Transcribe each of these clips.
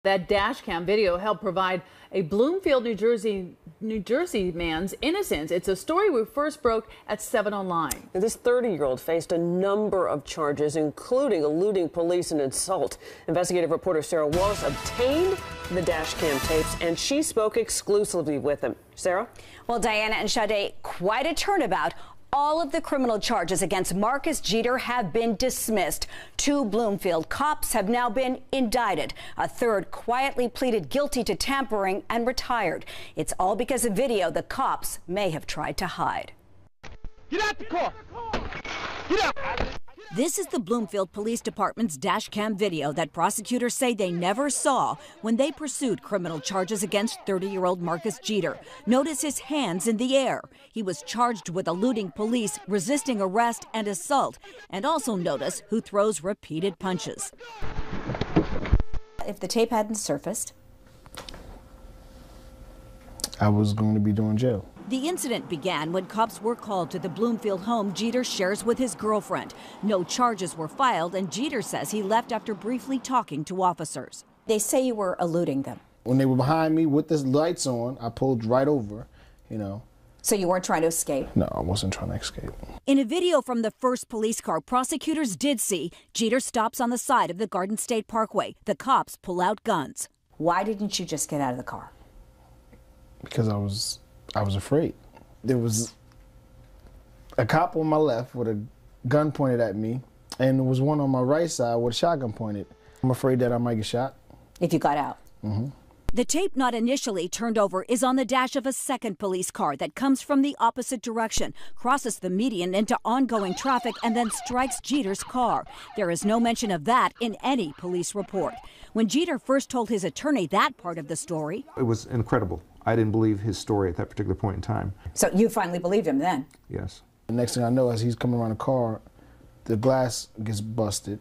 That dash cam video helped provide a Bloomfield, New Jersey man's innocence. It's a story we first broke at 7 Online. This 30-year-old faced a number of charges, including eluding police and assault. Investigative reporter Sarah Wallace obtained the dash cam tapes, and she spoke exclusively with him. Sarah? Well, Diana and Sade, quite a turnabout. All of the criminal charges against Marcus Jeter have been dismissed. 2 Bloomfield cops have now been indicted. A third quietly pleaded guilty to tampering and retired. It's all because of video the cops may have tried to hide. Get out the car! Get out! This is the Bloomfield Police Department's dash cam video that prosecutors say they never saw when they pursued criminal charges against 30-year-old Marcus Jeter. Notice his hands in the air. He was charged with eluding police, resisting arrest, and assault. And also notice who throws repeated punches. If the tape hadn't surfaced, I was going to be doing jail. The incident began when cops were called to the Bloomfield home Jeter shares with his girlfriend. No charges were filed, and Jeter says he left after briefly talking to officers. they say you were eluding them. When they were behind me with the lights on, I pulled right over, you know. So you weren't trying to escape? No, I wasn't trying to escape. In a video from the first police car, prosecutors did see Jeter stops on the side of the Garden State Parkway. The cops pull out guns. Why didn't you just get out of the car? Because I was afraid. There was a cop on my left with a gun pointed at me, and there was one on my right side with a shotgun pointed. I'm afraid that I might get shot. If you got out? Mm-hmm. The tape not initially turned over is on the dash of a second police car that comes from the opposite direction, crosses the median into ongoing traffic, and then strikes Jeter's car. There is no mention of that in any police report. When Jeter first told his attorney that part of the story, it was incredible. I didn't believe his story at that particular point in time. So you finally believed him then? Yes. The next thing I know, as he's coming around the car, the glass gets busted,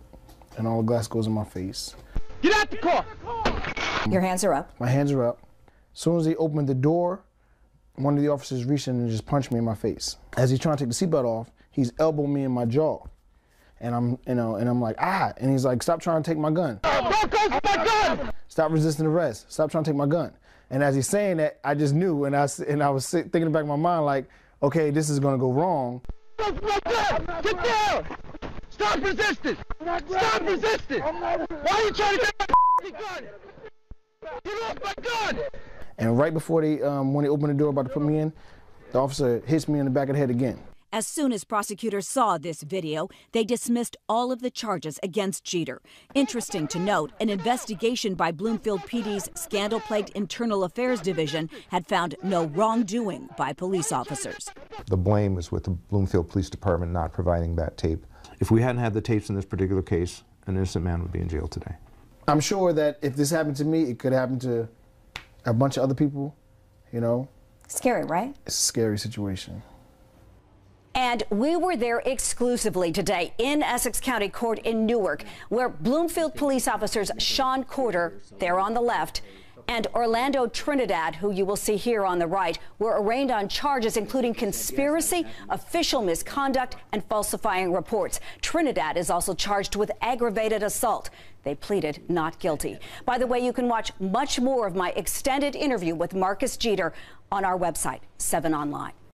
and all the glass goes in my face. Get out the car! Your hands are up. My hands are up. As soon as he opened the door, one of the officers reached in and just punched me in my face. As he's trying to take the seatbelt off, he's elbowing me in my jaw. And I'm like, ah, and he's like, stop trying to take my gun. Don't go for my gun! Stop resisting arrest. Stop trying to take my gun. And as he's saying that, I just knew, and I was thinking in the back of my mind, like, okay, this is gonna go wrong. Go for my gun! Get down! Stop resisting! Stop resisting! Why are you trying to take my gun? Get off my gun! And right before when they opened the door about to put me in, the officer hits me in the back of the head again. as soon as prosecutors saw this video, they dismissed all of the charges against Jeter. Interesting to note, an investigation by Bloomfield PD's scandal-plagued Internal Affairs Division had found no wrongdoing by police officers. The blame is with the Bloomfield Police Department not providing that tape. If we hadn't had the tapes in this particular case, an innocent man would be in jail today. I'm sure that if this happened to me, it could happen to a bunch of other people, you know. Scary, right? It's a scary situation. And we were there exclusively today in Essex County Court in Newark, where Bloomfield police officers Sean Corder, there on the left, and Orlando Trinidad, who you will see here on the right, were arraigned on charges including conspiracy, official misconduct, and falsifying reports. Trinidad is also charged with aggravated assault. They pleaded not guilty. By the way, you can watch much more of my extended interview with Marcus Jeter on our website, 7 Online.